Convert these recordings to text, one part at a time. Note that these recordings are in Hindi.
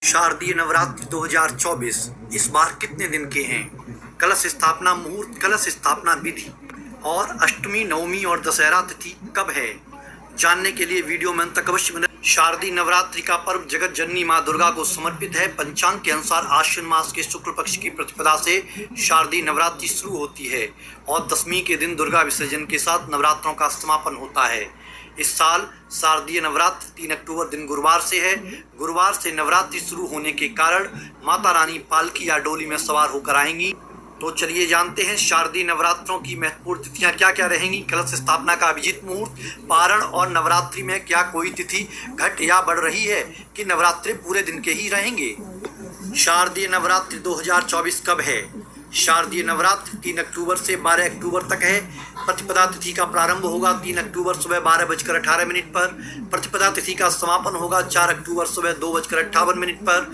शारदीय नवरात्रि 2024 इस बार कितने दिन के हैं? कलश स्थापना मुहूर्त, कलश स्थापना विधि और अष्टमी, नवमी और दशहरा तिथि कब है? जानने के लिए वीडियो में अंत तक अवश्य बने। शारदीय नवरात्रि का पर्व जगत जननी मां दुर्गा को समर्पित है। पंचांग के अनुसार आश्विन मास के शुक्ल पक्ष की प्रतिपदा से शारदीय नवरात्रि शुरू होती है और दशमी के दिन दुर्गा विसर्जन के साथ नवरात्रों का समापन होता है। इस साल शारदीय नवरात्रि 3 अक्टूबर दिन गुरुवार से है। गुरुवार से नवरात्रि शुरू होने के कारण माता रानी पालकी या डोली में सवार होकर आएंगी। तो चलिए जानते हैं शारदीय नवरात्रों की महत्वपूर्ण तिथियां क्या क्या रहेंगी। कलश स्थापना का अभिजीत मुहूर्त, पारण और नवरात्रि में क्या कोई तिथि घट या बढ़ रही है कि नवरात्रि पूरे दिन के ही रहेंगे? शारदीय नवरात्रि 2024 कब है? शारदीय नवरात्रि 3 अक्टूबर से 12 अक्टूबर तक है। प्रतिपदा तिथि का प्रारंभ होगा 3 अक्टूबर सुबह 12:18 पर। प्रतिपदा तिथि का समापन होगा 4 अक्टूबर सुबह 2:58 पर।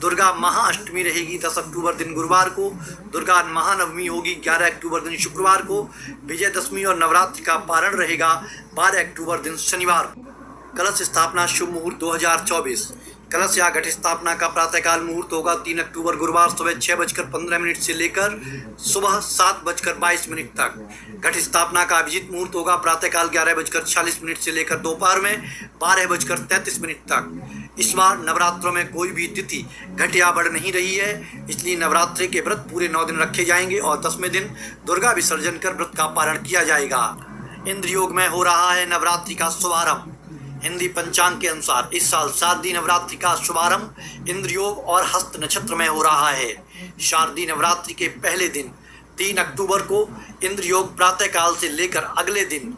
दुर्गा महाअष्टमी रहेगी 10 अक्टूबर दिन गुरुवार को। दुर्गा महानवमी होगी 11 अक्टूबर दिन शुक्रवार को। विजयदशमी और नवरात्रि का पारण रहेगा 12 अक्टूबर दिन शनिवार को। कलश स्थापना शुभ मुहूर्त 2024। कलश या घट स्थापना का प्रातःकाल मुहूर्त होगा 3 अक्टूबर गुरुवार सुबह 6:15 से लेकर सुबह 7:22 तक। घट स्थापना का अभिजीत मुहूर्त होगा प्रातःकाल 11:46 से लेकर दोपहर में 12:33 तक। इस बार नवरात्रों में कोई भी तिथि घट या बढ़ नहीं रही है, इसलिए नवरात्रि के व्रत पूरे 9 दिन रखे जाएंगे और 10वें दिन दुर्गा विसर्जन कर व्रत का पारण किया जाएगा। इंद्र योग में हो रहा है नवरात्रि का शुभारंभ। हिंदी पंचांग के अनुसार इस साल शारदीय नवरात्रि का शुभारंभ इंद्र योग और हस्त नक्षत्र में हो रहा है। शारदीय नवरात्रि के पहले दिन 3 अक्टूबर को इंद्र योग प्रातःकाल से लेकर अगले दिन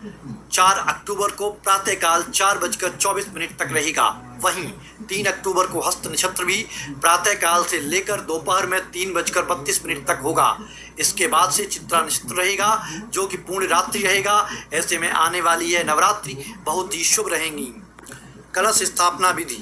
4 अक्टूबर को प्रातःकाल 4:24 तक रहेगा। वहीं 3 अक्टूबर को हस्त नक्षत्र भी प्रातःकाल से लेकर दोपहर में 3:32 तक होगा। इसके बाद से चित्रा नक्षत्र रहेगा जो कि पूर्ण रात्रि रहेगा। ऐसे में आने वाली यह नवरात्रि बहुत ही शुभ रहेंगी। कलश स्थापना विधि।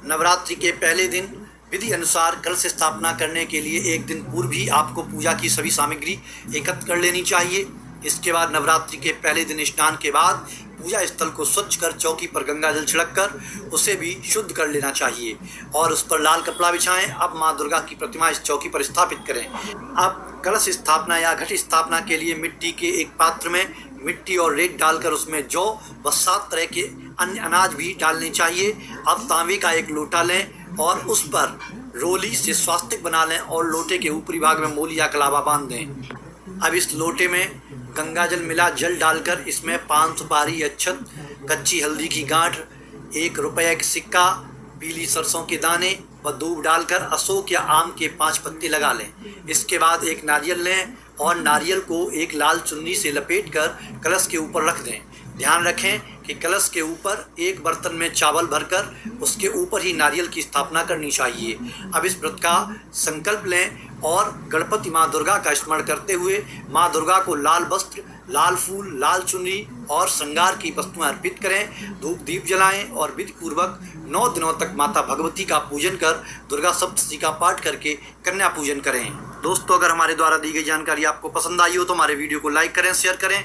नवरात्रि के पहले दिन विधि अनुसार कलश स्थापना करने के लिए एक दिन पूर्व ही आपको पूजा की सभी सामग्री एकत्र कर लेनी चाहिए। इसके बाद नवरात्रि के पहले दिन स्नान के बाद पूजा स्थल को स्वच्छ कर चौकी पर गंगा जल छिड़क कर उसे भी शुद्ध कर लेना चाहिए और उस पर लाल कपड़ा बिछाएं। अब मां दुर्गा की प्रतिमा इस चौकी पर स्थापित करें। अब कलश स्थापना या घट स्थापना के लिए मिट्टी के एक पात्र में मिट्टी और रेत डालकर उसमें जौ व 7 तरह के अन्य अनाज भी डालने चाहिए। अब तांबे का एक लोटा लें और उस पर रोली से स्वास्तिक बना लें और लोटे के ऊपरी भाग में मोली या कलावा बांध दें। अब इस लोटे में गंगा जल मिला जल डालकर इसमें 5 सुपारी, अक्षत, कच्ची हल्दी की गांठ, 1 रुपये का सिक्का, पीली सरसों के दाने व दूब डालकर अशोक या आम के 5 पत्ते लगा लें। इसके बाद एक नारियल लें और नारियल को एक लाल चुन्नी से लपेटकर कलश के ऊपर रख दें। ध्यान रखें कि कलश के ऊपर एक बर्तन में चावल भरकर उसके ऊपर ही नारियल की स्थापना करनी चाहिए। अब इस व्रत का संकल्प लें और गणपति माँ दुर्गा का स्मरण करते हुए माँ दुर्गा को लाल वस्त्र, लाल फूल, लाल चुनरी और श्रृंगार की वस्तुएं अर्पित करें। धूप दीप जलाएं और विधि पूर्वक 9 दिनों तक माता भगवती का पूजन कर दुर्गा सप्तशती का पाठ करके कन्या पूजन करें। दोस्तों, अगर हमारे द्वारा दी गई जानकारी आपको पसंद आई हो तो हमारे वीडियो को लाइक करें, शेयर करें